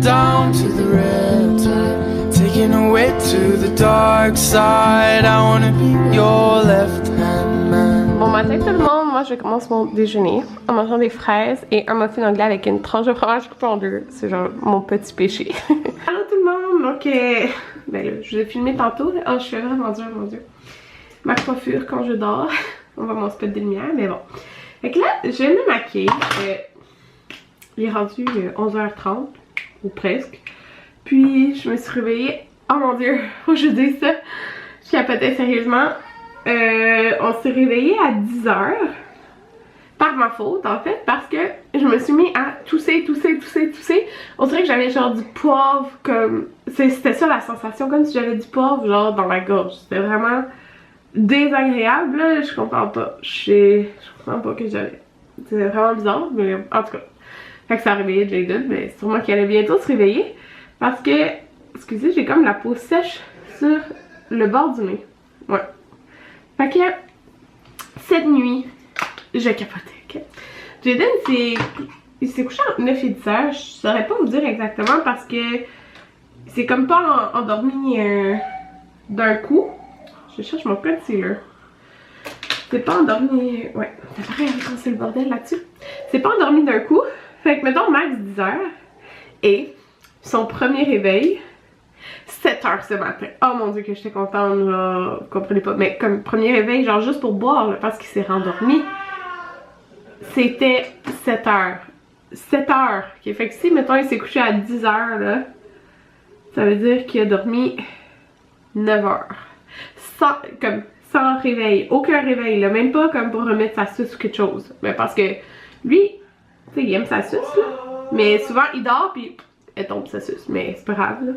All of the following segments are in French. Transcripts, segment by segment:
down to the riptide, taking away to the dark side. I wanna be your left hand man. Bon matin tout le monde, moi je commence mon déjeuner en mangeant des fraises et un muffin anglais avec une tranche de fromage coupée en deux. C'est genre mon petit péché. Allô tout le monde, donc ben là, je vous ai filmé tantôt. Oh, je suis vraiment dure, mon dieu. Ma coiffure quand je dors. On va mon spot de lumière, mais bon. Fait que là, je me maquille. Il est rendu 11h30, ou presque. Puis je me suis réveillée. Oh mon dieu, faut que je dise ça. Je capotais sérieusement. On s'est réveillé à 10h. Par ma faute en fait, parce que je me suis mis à tousser. On dirait que j'avais genre du poivre comme... C'était ça la sensation, comme si j'avais du poivre genre dans la gorge. C'était vraiment désagréable là, je comprends pas. Je comprends pas que j'avais. C'est vraiment bizarre, mais en tout cas. Fait que ça a réveillé Jaden, mais sûrement qu'il allait bientôt se réveiller. Parce que, excusez, j'ai comme la peau sèche sur le bord du nez. Ouais. Fait que, cette nuit, je capotais, ok? Jaden, il s'est couché entre 9 et 10 heures. Je saurais pas vous dire exactement parce que c'est comme pas endormi d'un coup. Je cherche mon concealer. C'est pas endormi... Ouais, ça paraît quand c'est le bordel là-dessus. C'est pas endormi d'un coup. Fait que mettons max 10 heures. Et son premier réveil, 7 heures ce matin. Oh mon dieu que j'étais contente, là. Vous comprenez pas. Mais comme premier réveil, genre juste pour boire, là, parce qu'il s'est rendormi. C'était 7 heures. 7 heures. Okay, fait que si mettons il s'est couché à 10 heures, là, ça veut dire qu'il a dormi 9 heures. Sans réveil. Aucun réveil, là. Même pas comme pour remettre sa suce ou quelque chose. Mais parce que lui, tu sais, il aime sa suce, là. Mais souvent, il dort, puis elle tombe sa suce. Mais c'est pas grave, là.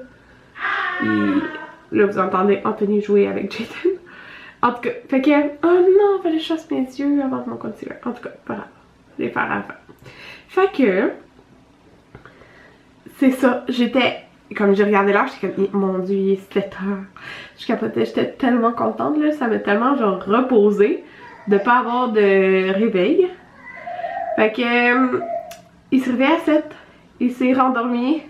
Là, vous entendez Anthony jouer avec Jaden. En tout cas, fait que... Oh non, fallait que je chasse mes yeux avant mon concealer. En tout cas, pas grave. Je vais faire à la fin. Fait que... C'est ça. J'étais... Comme j'ai regardé l'heure, j'étais comme... Mon dieu, il est 7 heures. Je capotais. J'étais tellement contente, là. Ça m'a tellement, genre, reposé de pas avoir de réveil. Fait que... il se réveillait à 7. Il s'est rendormi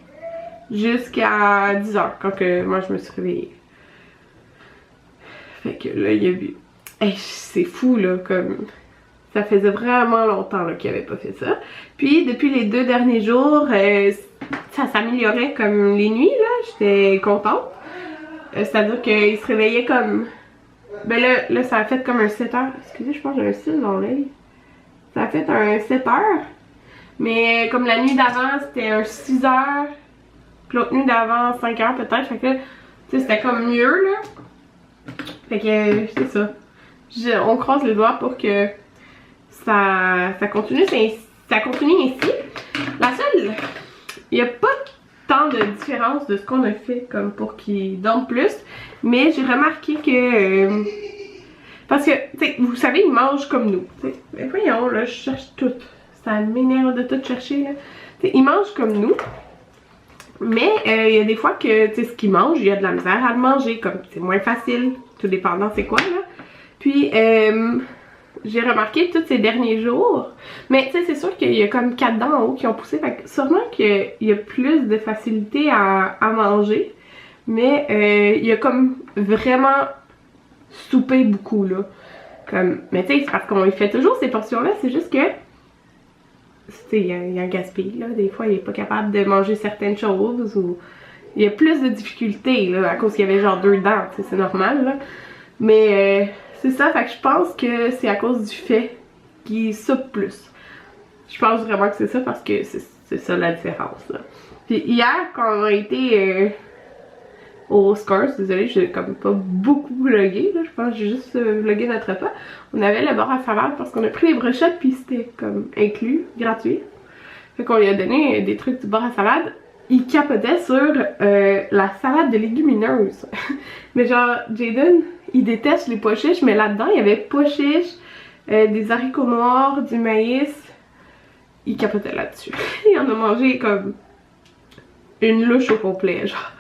jusqu'à 10h quand que moi je me suis réveillée. Fait que là il a vu. Hey, c'est fou là, comme ça faisait vraiment longtemps qu'il avait pas fait ça. Puis depuis les 2 derniers jours, ça s'améliorait comme les nuits là, j'étais contente. C'est-à-dire qu'il se réveillait comme... Ben là ça a fait comme un 7h. Excusez, je pense que j'ai un cil dans l'œil. Ça a fait un 7h. Mais comme la nuit d'avant c'était un 6h. Puis l'autre nuit d'avant 5h peut-être. Fait que là, tu sais, c'était comme mieux là. Fait que c'est ça. On croise les doigts pour que ça continue. Ça continue ainsi. La seule, il n'y a pas tant de différence de ce qu'on a fait comme pour qu'il dorme plus. Mais j'ai remarqué que... parce que, tu sais, vous savez, il mange comme nous. T'sais. Mais voyons, là, je cherche tout. Ça m'énerve de tout chercher, là. T'sais, il mange comme nous. Mais il y a des fois que, tu sais, ce qu'il mange, il y a de la misère à le manger. Comme c'est moins facile, tout dépendant c'est quoi, là. Puis, j'ai remarqué tous ces derniers jours. Mais, tu sais, c'est sûr qu'il y a comme 4 dents en haut qui ont poussé. Fait que sûrement qu'il y a plus de facilité à manger. Mais, il y a comme vraiment soupé beaucoup, là. Comme, mais tu sais, c'est parce qu'on fait toujours ces portions-là. C'est juste que... tu sais, il y a un gaspille, là. Des fois, il est pas capable de manger certaines choses ou... il y a plus de difficultés, là, à cause qu'il y avait genre 2 dents, tu sais, c'est normal, là. Mais c'est ça, fait que je pense que c'est à cause du fait qu'il soupe plus. Je pense vraiment que c'est ça parce que c'est ça la différence, là. Puis hier, quand on a été au Scores, désolée, j'ai comme pas beaucoup vlogué, là, je pense que j'ai juste vlogué notre repas. On avait le bar à salade parce qu'on a pris les brochettes puis c'était comme inclus, gratuit. Fait qu'on lui a donné des trucs du bar à salade. Il capotait sur la salade de légumineuses. Mais genre, Jaden, il déteste les pois chiches, mais là-dedans, il y avait pois chiches, des haricots noirs, du maïs. Il capotait là-dessus. Il en a mangé comme une louche au complet, genre.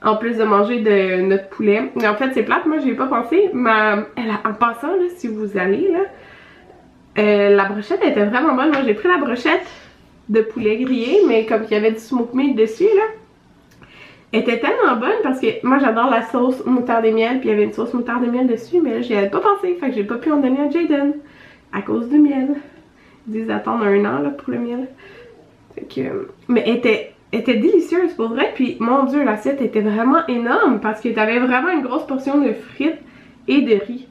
En plus de manger de notre poulet. Mais en fait, c'est plate, moi j'ai pas pensé. Mais en passant, là, si vous allez, là, la brochette était vraiment bonne. Moi j'ai pris la brochette de poulet grillé, mais comme il y avait du smoke meat dessus, là. Elle était tellement bonne parce que moi j'adore la sauce moutarde et miel, puis il y avait une sauce moutarde et miel dessus, mais là j'y avais pas pensé, fait que j'ai pas pu en donner à Jaden à cause du miel. Ils disent attendre 1 an là, pour le miel. Fait que, mais elle était délicieuse pour vrai, puis mon dieu, l'assiette était vraiment énorme parce que t'avais vraiment une grosse portion de frites et de riz.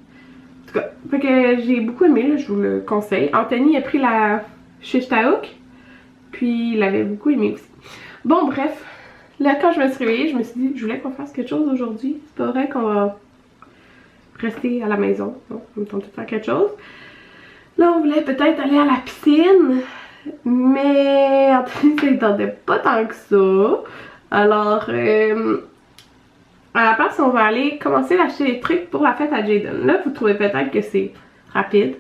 En tout cas, fait que j'ai beaucoup aimé, là, je vous le conseille. Anthony a pris la shish taouk, puis il l'avait beaucoup aimé aussi. Bon bref. Là, quand je me suis réveillée, je me suis dit, je voulais qu'on fasse quelque chose aujourd'hui. C'est pas vrai qu'on va rester à la maison. Non, on me tente de faire quelque chose. Là, on voulait peut-être aller à la piscine. Mais Anthony, ça ne tentait pas tant que ça. Alors, à la place, on va aller commencer à acheter des trucs pour la fête à Jaden. Là, vous trouvez peut-être que c'est rapide.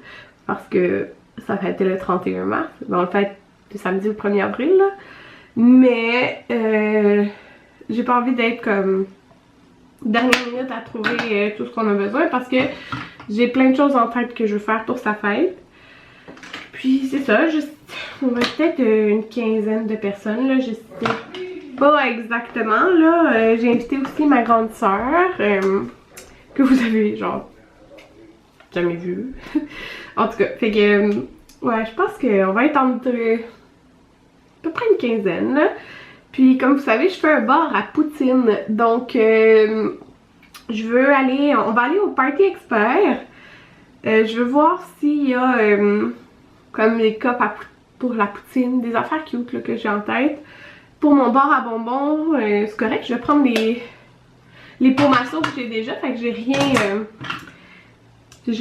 Parce que ça fêtait le 31 mars. Mais on le fête le samedi le 1er avril, là. Mais j'ai pas envie d'être comme dernière minute à trouver tout ce qu'on a besoin parce que j'ai plein de choses en tête que je veux faire pour sa fête. Puis c'est ça, on va peut-être une quinzaine de personnes là, je sais pas exactement là. J'ai invité aussi ma grande soeur que vous avez genre jamais vue. En tout cas, fait que ouais, je pense qu'on va être entre à peu près une quinzaine là. Puis comme vous savez, je fais un bar à poutine. Donc je veux aller, on va aller au Party Expert. Je veux voir s'il y a comme les cups pour la poutine, des affaires cute là, que j'ai en tête. Pour mon bar à bonbons, c'est correct, je vais prendre les pots masseaux que j'ai déjà, fait que j'ai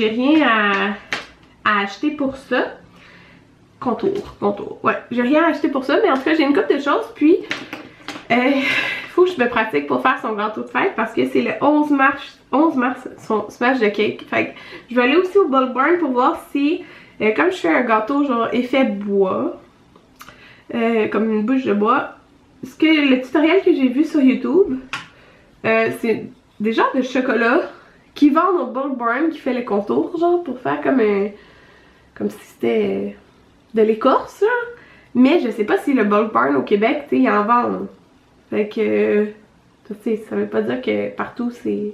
rien à acheter pour ça. Contour. Ouais, j'ai rien à acheter pour ça, mais en tout cas, j'ai une couple de choses. Puis, faut que je me pratique pour faire son gâteau de fête parce que c'est le 11 mars, son smash de cake. Fait que je vais aller aussi au Bulk Barn pour voir si, comme je fais un gâteau genre effet bois, comme une bouche de bois, le tutoriel que j'ai vu sur YouTube, c'est des genres de chocolat qui vendent au Bulk Barn qui fait les contours, genre pour faire comme si c'était de l'écorce, mais je sais pas si le Bulk Barn au Québec, tu sais, ils en vendent. Fait que, tu sais, ça veut pas dire que partout c'est...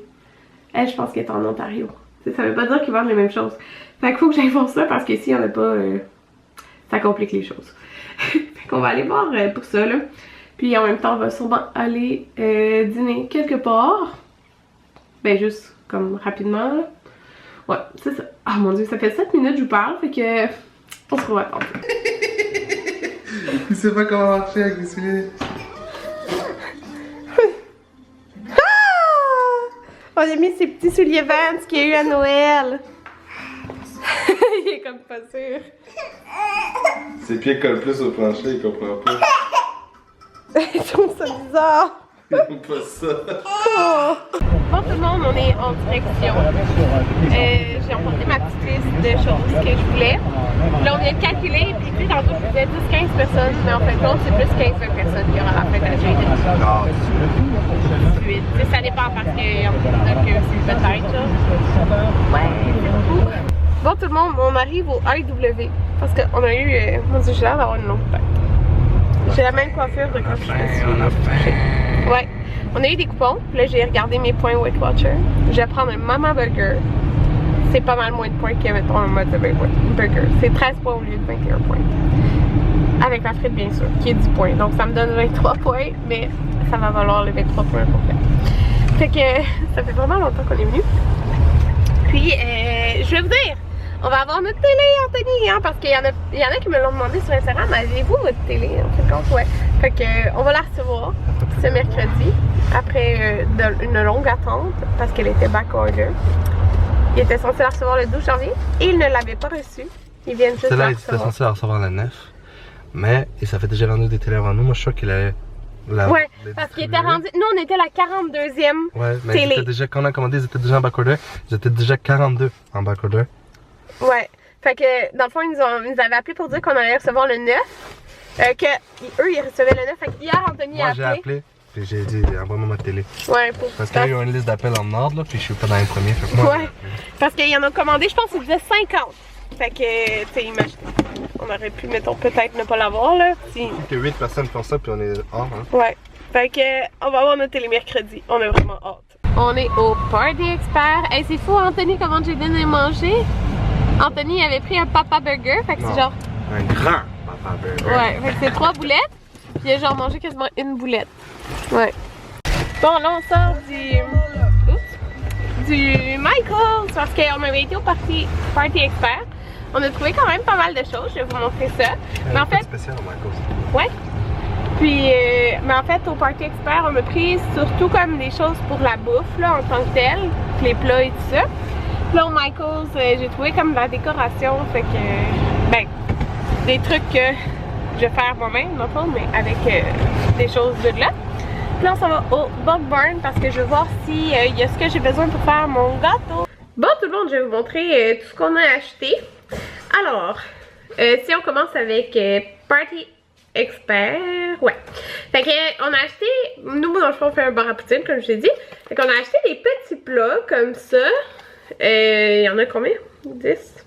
Elle, je pense qu'elle est en Ontario. T'sais, ça veut pas dire qu'ils vendent les mêmes choses. Fait qu'il faut que j'aille voir ça parce que s'il y en a pas, ça complique les choses. Fait qu'on va aller voir pour ça, là. Puis en même temps, on va sûrement aller dîner quelque part. Ben juste comme rapidement, là. Ouais, c'est ça. Ah mon dieu, ça fait 7 minutes que je vous parle, fait que... On se revoit tantôt. Il sait pas comment marcher avec les souliers. On a mis ses petits souliers Vans qu'il y a eu à Noël. Il est comme pas sûr. Ses pieds collent plus au plancher, il comprend pas. Il trouve ça bizarre. Il aime pas ça. Oh. Bon tout le monde, on est en direction. J'ai emporté ma petite liste de choses que je voulais. Là on vient de calculer, puis tu sais tantôt je faisais 10-15 personnes, mais en fait compte c'est plus 15-20 personnes qui aura la fête à Jaden. 18. Ça dépend parce qu'il y en a que c'est peut-être là. Ouais, c'est beaucoup. Bon tout le monde, on arrive au IW parce qu'on a eu, moi j'ai l'air d'avoir une longue tête. J'ai la même coiffure de quand je suis. Ouais, on a eu des coupons, puis là j'ai regardé mes points Weight Watcher. Je vais prendre un Mama Burger. C'est pas mal moins de points qu'il y avait mettons un mode de burger. C'est 13 points au lieu de 21 points. Avec la frite bien sûr, qui est 10 points. Donc ça me donne 23 points, mais ça va valoir les 23 points pour faire. Fait que ça fait vraiment longtemps qu'on est venu. Puis je vais vous dire, on va avoir notre télé, Anthony, hein, parce qu'il y en a qui me l'ont demandé sur Instagram. Avez-vous votre télé? En fait, compte, ouais. Fait que on va la recevoir ce mercredi, après une longue attente, parce qu'elle était back order. Il était censé la recevoir le 12 janvier et il ne l'avait pas reçue. Ils viennent juste Celle-là, la il était recevoir. censé la recevoir le 9. Mais ça fait déjà vendu des télés avant nous. Moi, je suis sûr qu'il allait la. Ouais, parce qu'il était rendu. Nous, on était la 42e Ouais, mais télé. déjà, quand on a commandé, ils étaient déjà en backorder. Ils étaient déjà 42 en backorder. Ouais. Fait que, dans le fond, ils nous avaient appelé pour dire qu'on allait recevoir le 9. Que eux, ils recevaient le 9. Fait que hier, Anthony Moi, a j'ai appelé. appelé. Puis j'ai dit, envoie-moi ma télé. Ouais, pour Parce qu'il y a eu une liste d'appels en ordre, là, puis je suis pas dans les premiers. Fait que moi, ouais. Parce qu'il y en a commandé, je pense qu'ils disaient 50. Fait que, tu sais, imagine. On aurait pu, mettons, peut-être ne pas l'avoir, là. Si... Que 8 personnes font ça, puis on est hors, hein. Ouais. Fait que, on va avoir notre télé mercredi. On a vraiment hâte. On est au Party Expert. Hey, c'est fou, Anthony, comment j'ai donné manger. Anthony avait pris un Papa Burger. Fait que c'est genre. Un grand Papa Burger. Ouais, fait que c'est 3 boulettes. Puis il a genre mangé quasiment une boulette. Ouais. Bon, là, on sort du Michael's parce qu'on avait été au Party Expert. On a trouvé quand même pas mal de choses. Je vais vous montrer ça. Mais en fait. Spécial au Michael's. Ouais. Puis, mais en fait, au Party Expert, on a pris surtout comme des choses pour la bouffe, là, en tant que telle, les plats et tout ça. Puis là, au Michael's, j'ai trouvé comme de la décoration, fait que, ben, des trucs que je vais faire moi-même, dans le fond, mais avec des choses de là. Puis là, on s'en va au Bug Barn parce que je veux voir s'il y a ce que j'ai besoin pour faire mon gâteau. Bon, tout le monde, je vais vous montrer tout ce qu'on a acheté. Alors, si on commence avec Party Expert, ouais. Fait que on a acheté, nous dans le fond on fait un bar à poutine comme je l'ai dit. Fait qu'on a acheté des petits plats comme ça. Il y en a combien? 10?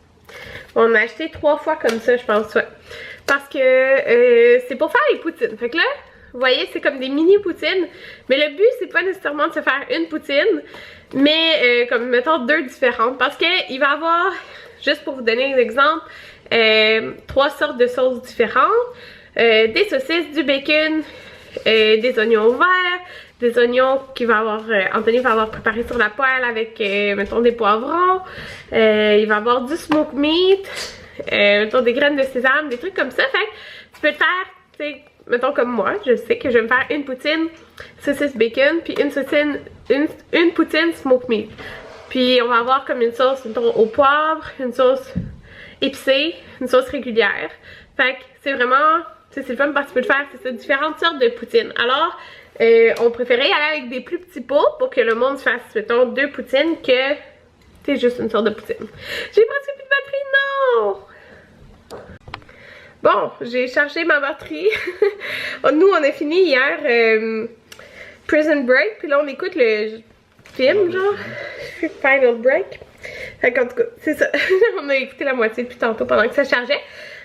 On a acheté 3 fois comme ça je pense, ouais. Parce que c'est pour faire les poutines. Fait que là, vous voyez c'est comme des mini poutines. Mais le but c'est pas nécessairement de se faire une poutine. Mais comme mettons 2 différentes. Parce que il va y avoir, juste pour vous donner un exemple, 3 sortes de sauces différentes. Des saucisses, du bacon, des oignons verts, des oignons qu'il va avoir, Anthony va avoir préparé sur la poêle avec, mettons, des poivrons. Il va avoir du smoked meat, mettons, des graines de sésame, des trucs comme ça. Fait que tu peux le faire, tu sais, mettons comme moi, je sais que je vais me faire une poutine saucisse bacon, puis une poutine smoked meat. Puis on va avoir comme une sauce, mettons, au poivre, une sauce épicée, une sauce régulière. Fait que c'est vraiment... c'est le fun parce que tu peux le faire, c'est ça, différentes sortes de poutines. Alors, on préférait y aller avec des plus petits pots pour que le monde fasse, mettons, 2 poutines que, c'est juste une sorte de poutine. J'ai presque plus de batterie, non! Bon, j'ai chargé ma batterie. Nous, on a fini hier Prison Break, puis là, on écoute le film, genre, Final Break. Fait qu'en tout cas, c'est ça. On a écouté la moitié depuis tantôt pendant que ça chargeait.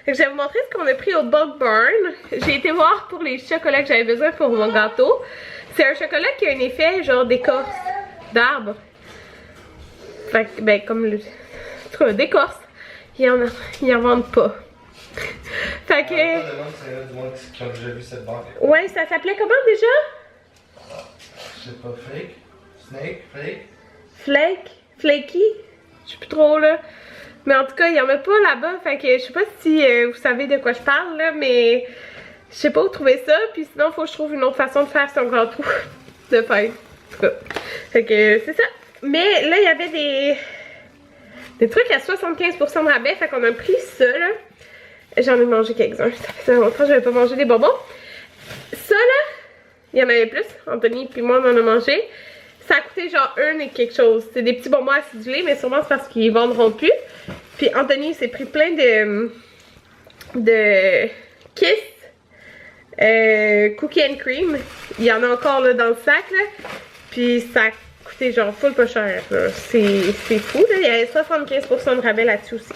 Je vais vous montrer ce qu'on a pris au Bug Barn. J'ai été voir pour les chocolats que j'avais besoin pour mon gâteau. C'est un chocolat qui a un effet genre d'écorce d'arbre. Fait que, ben, comme le. En tout cas, d'écorce. Ils en vendent pas. Fait que. Ouais, ça s'appelait comment déjà? Je sais pas, Fake? Snake? Flake? Flake? Flaky? Je sais plus trop là. Mais en tout cas, il y en a pas là-bas, fait que je sais pas si vous savez de quoi je parle là, mais je sais pas où trouver ça, puis sinon faut que je trouve une autre façon de faire son gâteau de fête. En tout cas, fait que c'est ça. Mais là, il y avait des trucs à 75% de rabais, fait qu'on a pris ça là. J'en ai mangé quelques-uns, ça fait longtemps que j'avais pas mangé des bonbons. Ça là, il y en avait plus, Anthony puis moi on en a mangé. Ça a coûté genre 1 et quelque chose. C'est des petits bonbons acidulés, mais sûrement c'est parce qu'ils vendront plus. Puis Anthony s'est pris plein de Kiss Cookie and Cream. Il y en a encore là dans le sac là. Puis ça a coûté genre full pas cher. C'est fou là. Il y avait 75% de rabais là-dessus aussi.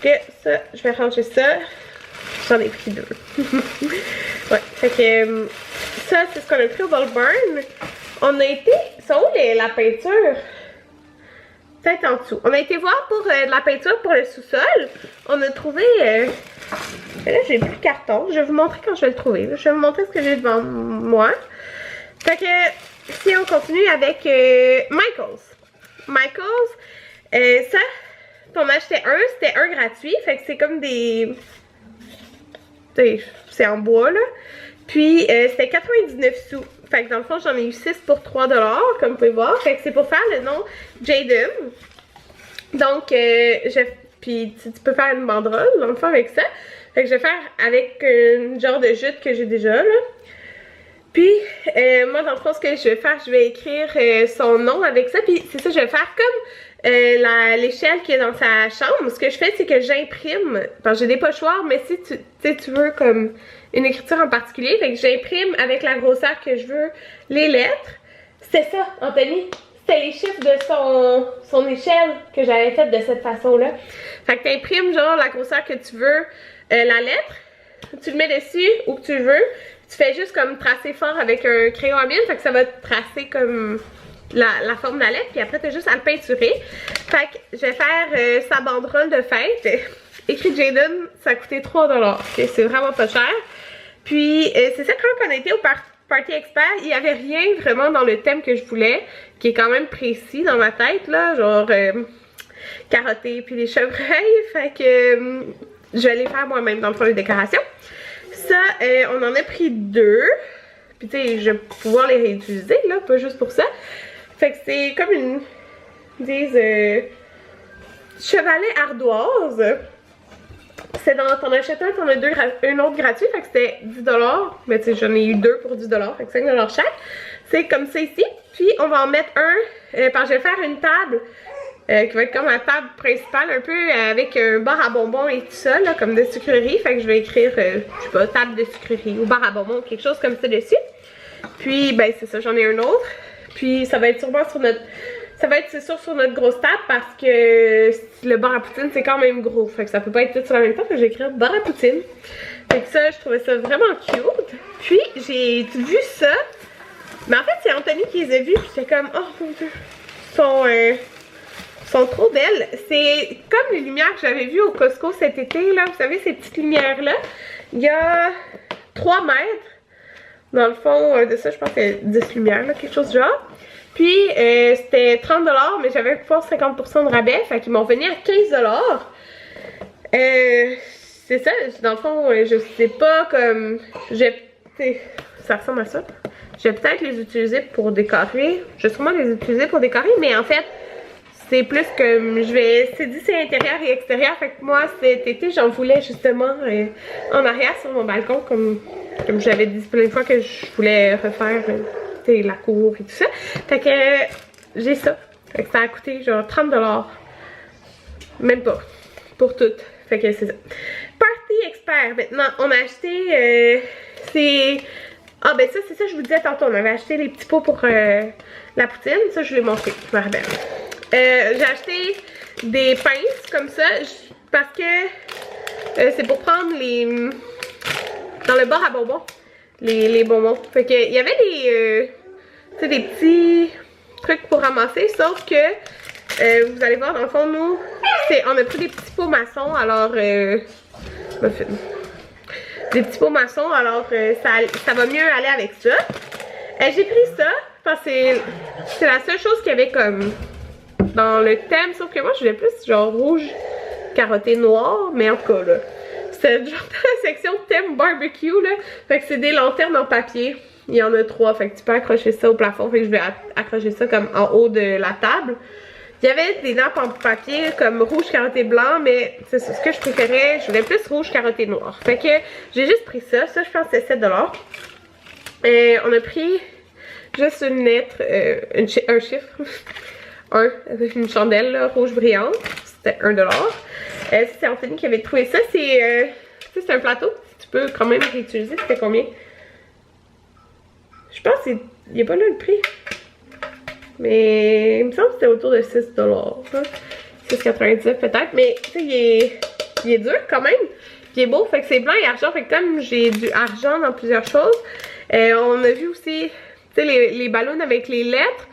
Que ça, je vais ranger ça. J'en ai pris 2. Ouais, fait que ça c'est ce qu'on a pris au Bug Barn. On a été... C'est où la peinture? Peut-être en dessous. On a été voir pour de la peinture pour le sous-sol. On a trouvé... Là, j'ai plus de carton. Je vais vous montrer quand je vais le trouver. Je vais vous montrer ce que j'ai devant moi. Fait que, si on continue avec Michael's. Michael's, ça, on achetait un. C'était un gratuit. Fait que c'est comme des... C'est en bois, là. Puis, c'était 99 sous. Fait que dans le fond, j'en ai eu 6 pour 3$, comme vous pouvez voir. Fait que c'est pour faire le nom Jaden. Donc, puis tu peux faire une banderole, dans le fond, avec ça. Fait que je vais faire avec un genre de jute que j'ai déjà, là. Puis, moi, dans le fond, ce que je vais faire, je vais écrire son nom avec ça. Puis, c'est ça, je vais faire comme l'échelle qui est dans sa chambre. Ce que je fais, c'est que j'imprime. Parce que j'ai des pochoirs, mais si tu veux comme une écriture en particulier, fait que j'imprime avec la grosseur que je veux les lettres. C'était ça, Anthony. C'était les chiffres de son échelle que j'avais faite de cette façon-là. Fait que t'imprimes genre la grosseur que tu veux, la lettre, tu le mets dessus où que tu veux. Tu fais juste comme tracer fort avec un crayon à mine, fait que ça va tracer comme la forme de la lettre, puis après t'as juste à le peinturer. Fait que je vais faire sa banderole de fête. Écrit Jaden, ça a coûté 3$. C'est vraiment pas cher. Puis c'est ça, quand on a été au Party Expert, il y avait rien vraiment dans le thème que je voulais, qui est quand même précis dans ma tête, là, genre carotter puis les chevreuils. Fait que je vais les faire moi-même dans le fond les décorations. Ça, on en a pris 2. Puis tu sais, je vais pouvoir les réutiliser, là, pas juste pour ça. Fait que c'est comme une... disent... chevalet ardoise. C'est dans... T'en achètes un, t'en as un autre gratuit. Fait que c'était 10$. Mais tu sais, j'en ai eu 2 pour 10$. Fait que 5$ chaque. C'est comme ça ici. Puis on va en mettre un... parce que je vais faire une table... qui va être comme la table principale un peu avec un bar à bonbons et tout ça, là, comme de sucrerie. Fait que je vais écrire, je sais pas, table de sucrerie ou bar à bonbons, quelque chose comme ça dessus. Puis, ben c'est ça, j'en ai un autre. Puis ça va être sûrement sur notre... Ça va être, c'est sûr, sur notre grosse table parce que le bar à poutine, c'est quand même gros. Fait que ça peut pas être tout sur la même temps. Fait que je vais écrire bar à poutine. Fait que ça, je trouvais ça vraiment cute. Puis, j'ai vu ça. Mais en fait, c'est Anthony qui les a vus. Puis j'étais comme, oh mon dieu. Ils sont trop belles. C'est comme les lumières que j'avais vues au Costco cet été, là. Vous savez, ces petites lumières-là. Il y a 3 mètres. Dans le fond, de ça, je pense qu'il y a 10 lumières, là, quelque chose du genre. Puis, c'était 30$, mais j'avais pour 50% de rabais. Fait qu'ils m'ont venu à 15$. C'est ça, dans le fond, je sais pas comme... Ça ressemble à ça. Je vais peut-être les utiliser pour décorer. Je vais sûrement les utiliser pour décorer, mais en fait... C'est plus que je vais... C'est dit c'est intérieur et extérieur. Fait que moi cet été j'en voulais justement en arrière sur mon balcon. Comme j'avais dit plein de fois que je voulais refaire la cour et tout ça. Fait que j'ai ça. Fait que ça a coûté genre 30$. Même pas. Pour tout. Fait que c'est ça. Party Expert. Maintenant on a acheté... c'est... Ah ben ça c'est ça je vous disais tantôt. On avait acheté les petits pots pour la poutine. Ça je l'ai montré. Je me rappelle. J'ai acheté des pinces comme ça parce que c'est pour prendre les... dans le bar à bonbons, les bonbons. Fait que il y avait des petits trucs pour ramasser, sauf que vous allez voir dans le fond nous, on a pris des petits pots maçons, alors des petits pots maçons, alors ça va mieux aller avec ça. J'ai pris ça parce que c'est la seule chose qu'il y avait comme... dans le thème, sauf que moi je voulais plus genre rouge, carotté, noir, mais en tout cas là, c'est genre la section thème barbecue là, fait que c'est des lanternes en papier, il y en a 3, fait que tu peux accrocher ça au plafond, fait que je vais accrocher ça comme en haut de la table. Il y avait des nappes en papier comme rouge, carotté, blanc, mais c'est ce que je préférais, je voulais plus rouge, carotté, noir, fait que j'ai juste pris ça, je pense que c'est 7$. On a pris juste une lettre, un chiffre. Avec une chandelle là, rouge brillante, c'était 1$. C'est Anthony qui avait trouvé ça, c'est un plateau, tu peux quand même réutiliser, c'était combien? Je pense qu'il n'y a pas là le prix, mais il me semble que c'était autour de 6$, 6,99 peut-être, mais tu sais il est dur quand même, il est beau, fait que c'est blanc et argent, fait que comme j'ai du argent dans plusieurs choses, on a vu aussi tu sais les ballons avec les lettres.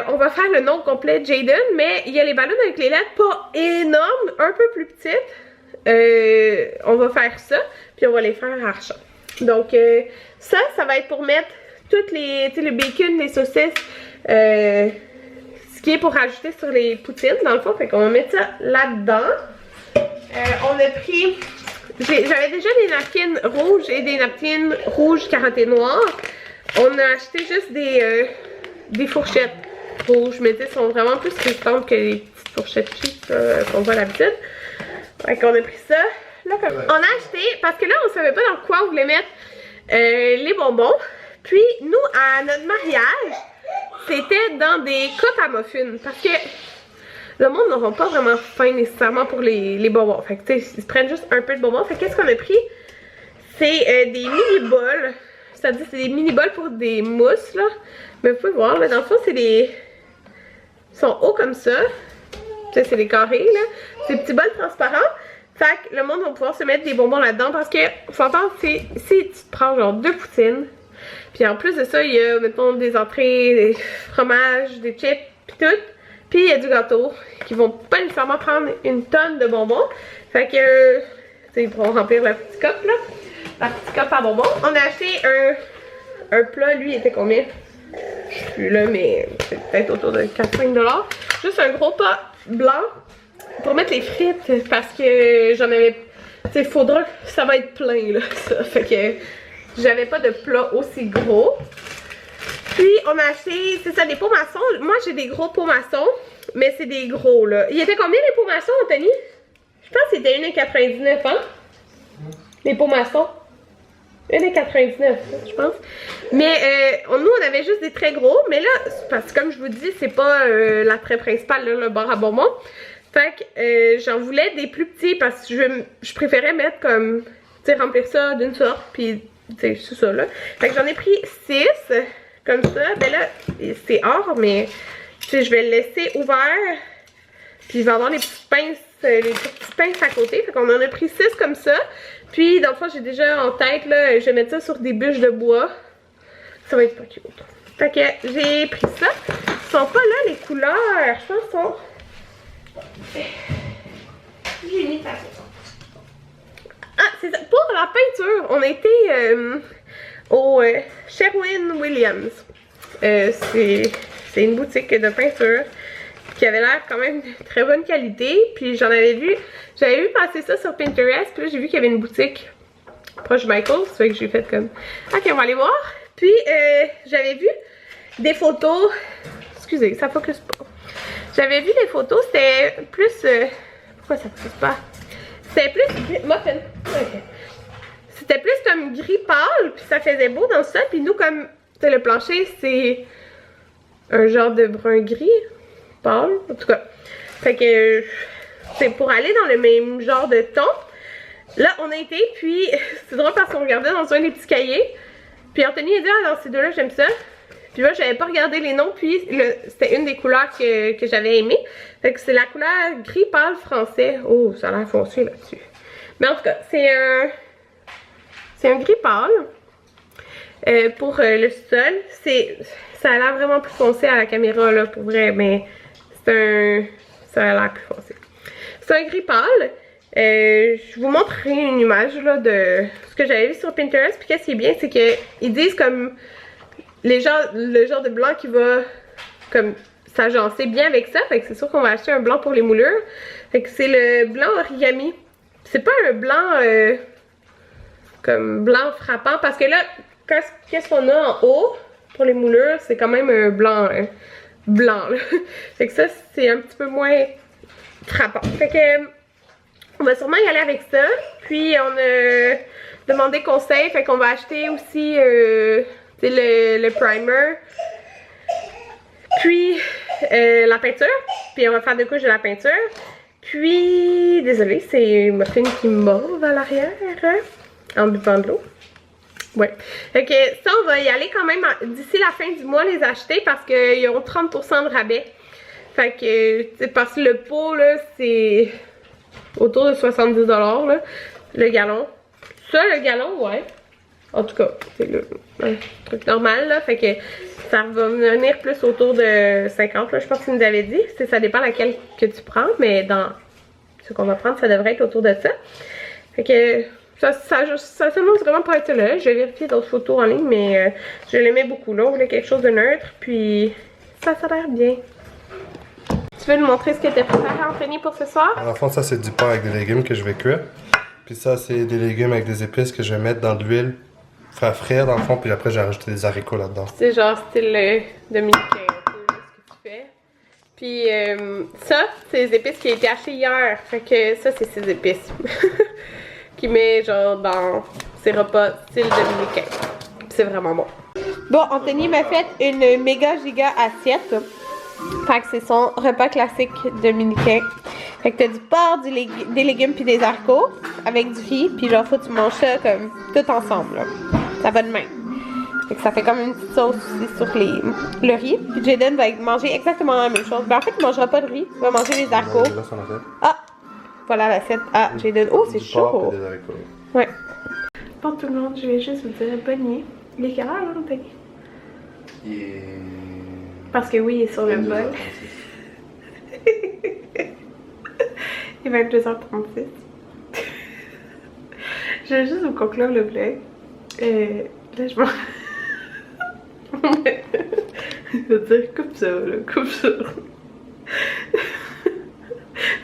On va faire le nom complet de Jaden, mais il y a les ballons avec les lettres pas énormes, un peu plus petites. On va faire ça, puis on va les faire argent. Donc ça va être pour mettre toutes les, tu sais, le bacon, les saucisses, ce qui est pour rajouter sur les poutines dans le fond. Fait qu'on va mettre ça là-dedans. On a pris, j'avais déjà des napkins rouges et des napkins rouges carottés noirs. On a acheté juste des fourchettes rouges, mais tu sais, sont vraiment plus résistantes que les petites fourchettes cheap qu'on voit d'habitude. Fait qu'on a pris ça. Là, comme... On a acheté, parce que là, on savait pas dans quoi on voulait mettre les bonbons. Puis, nous, à notre mariage, c'était dans des coupes à muffins. Parce que le monde n'aura pas vraiment faim nécessairement pour les bonbons. Fait que tu sais, ils se prennent juste un peu de bonbons. Fait qu'est-ce qu'on a pris? C'est des mini-bols. C'est-à-dire c'est des mini-bols pour des mousses là. Mais vous pouvez voir, là, dans le fond c'est des... Ils sont hauts comme ça. sais, c'est des carrés, là. C'est des petits bols transparents. Fait que le monde va pouvoir se mettre des bonbons là-dedans parce que, faut s'entendre, si tu te prends genre 2 poutines, puis en plus de ça, il y a, mettons, des entrées, des fromages, des chips, puis tout. Puis il y a du gâteau, qui vont pas nécessairement prendre une tonne de bonbons. Fait que, tu sais, ils pourront remplir la petite coupe, là. La petite coupe à bonbons. On a acheté un plat, lui, il était combien? Je sais plus là, mais c'est peut-être autour de 4-5 $. Juste un gros pot blanc pour mettre les frites parce que j'en avais. Tu sais, faudra. Ça va être plein là, ça. Fait que j'avais pas de plat aussi gros. Puis on a acheté, c'est ça, des pots maçons. Moi j'ai des gros pots maçons, mais c'est des gros là. Il était combien les pots maçons, Anthony? Je pense que c'était 1,99 hein? Les pots maçons. 1,99 je pense. Mais nous on avait juste des très gros. Mais là, parce que comme je vous dis, c'est pas l'attrait principal, là, le bar à bonbons. Fait que j'en voulais des plus petits parce que je préférais mettre comme, tu sais, remplir ça d'une sorte. Puis, tu sais, c'est ça là. Fait que j'en ai pris 6 comme ça. Ben là, c'est or, mais tu sais, je vais le laisser ouvert. Puis il va y avoir les petites pinces, à côté. Fait qu'on en a pris 6 comme ça. Puis dans le fond, j'ai déjà en tête, là, je vais mettre ça sur des bûches de bois. Ça va être pas cute. Fait que j'ai pris ça. Ils sont pas là, les couleurs. Je pense qu'ils sont... J'ai mis ça. Ah, c'est ça. Pour la peinture, on a été au Sherwin-Williams. C'est une boutique de peinture qui avait l'air quand même de très bonne qualité. Puis j'avais vu passer ça sur Pinterest. Puis là, j'ai vu qu'il y avait une boutique proche de Michael. Ça fait que j'ai fait comme, ok, on va aller voir. Puis j'avais vu des photos. Excusez, ça focus pas. J'avais vu des photos, c'était plus... pourquoi ça focus pas? C'était plus... Muffin. Okay. C'était plus comme gris pâle, puis ça faisait beau dans ça. Puis nous, comme le plancher, c'est un genre de brun gris pâle, en tout cas. Fait que c'est pour aller dans le même genre de ton. Là, on a été, puis c'est drôle parce qu'on regardait dans un des petits cahiers. Puis Anthony a dit, ah, dans ces deux-là, j'aime ça. Puis moi, j'avais pas regardé les noms, puis c'était une des couleurs que j'avais aimé. Fait que c'est la couleur gris pâle français. Oh, ça a l'air foncé là-dessus. Mais en tout cas, c'est un gris pâle. Pour le sol, ça a l'air vraiment plus foncé à la caméra, là, pour vrai, mais ça a l'air plus foncé. C'est un gris pâle. Je vous montrerai une image, là, de ce que j'avais vu sur Pinterest. Puis qu'est-ce qui est bien, c'est qu'ils disent comme... le genre de blanc qui va comme s'agencer bien avec ça. Fait que c'est sûr qu'on va acheter un blanc pour les moulures. Fait que c'est le blanc origami. C'est pas un blanc comme blanc frappant parce que là, qu'est-ce qu'on a en haut pour les moulures, c'est quand même un blanc blanc là. Fait que ça, c'est un petit peu moins frappant. Fait que on va sûrement y aller avec ça. Puis on a demandé conseil. Fait qu'on va acheter aussi... c'est le primer, puis la peinture, puis on va faire deux couches de la peinture, puis, désolée, c'est Muffin qui morve à l'arrière, hein, en buvant de l'eau. Ouais, fait que ça, on va y aller quand même d'ici la fin du mois les acheter parce qu'ils auront 30% de rabais. Fait que, parce que le pot, là, c'est autour de 70$ là, le gallon. Ça, le gallon, ouais. En tout cas, c'est le truc normal là, fait que ça va venir plus autour de 50 là, je pense qu'il nous avait dit. Ça dépend laquelle que tu prends, mais dans ce qu'on va prendre, ça devrait être autour de ça. Fait que ça s'annonce vraiment pas être ça là. Je vais vérifier d'autres photos en ligne, mais je l'aimais beaucoup là. On voulait quelque chose de neutre, puis ça a l'air bien. Tu veux nous montrer ce que tu as préparé, Anthony, pour ce soir? En fond, ça c'est du pain avec des légumes que je vais cuire. Puis ça, c'est des légumes avec des épices que je vais mettre dans de l'huile. Faire frire dans le fond, puis après j'ai rajouté des haricots là-dedans. C'est genre style dominicain un peu ce que tu fais. Puis ça, c'est les épices qui ont été achetées hier. Fait que ça, c'est ces épices. Qui met genre dans ses repas style dominicain. C'est vraiment bon. Bon, Anthony m'a fait une méga giga assiette. Fait que c'est son repas classique dominicain. Fait que t'as du porc, des légumes puis des haricots avec du riz. Puis genre faut que tu manges ça comme tout ensemble là. Ça va de même. Fait que ça fait comme une petite sauce aussi sur le riz. Puis Jaden va manger exactement la même chose. Ben en fait, il mangera pas de riz. Il va manger les haricots. Là, son assiette. Ah! Voilà l'assiette. Ah, Jaden. Oh, c'est Du porc chaud! et des haricots. Ouais. Pour tout le monde, je vais juste vous dire bonne nuit. Il est quelle heure, là, Anthony? Il est... Parce que oui, il est sur le bol. Il est 22h36. Je vais juste vous conclure le vlog. Là, je m'en... Je veux dire, coupe ça, là, coupe ça.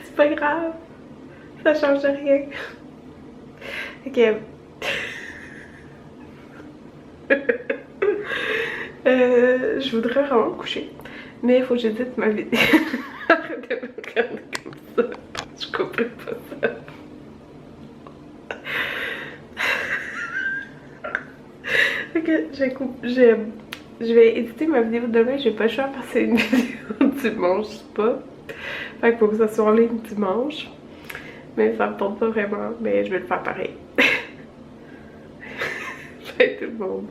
C'est pas grave. Ça change rien. Ok. Je voudrais vraiment me coucher. Mais il faut que j'édite ma vidéo. Arrête de me regarder comme ça. Je comprends pas ça. Ok, je vais éditer ma vidéo demain. J'ai pas le choix parce que c'est une vidéo dimanche, pas. Fait qu'il faut que ça soit en ligne dimanche. Mais ça me tente pas vraiment. Mais je vais le faire pareil. Bye tout le monde.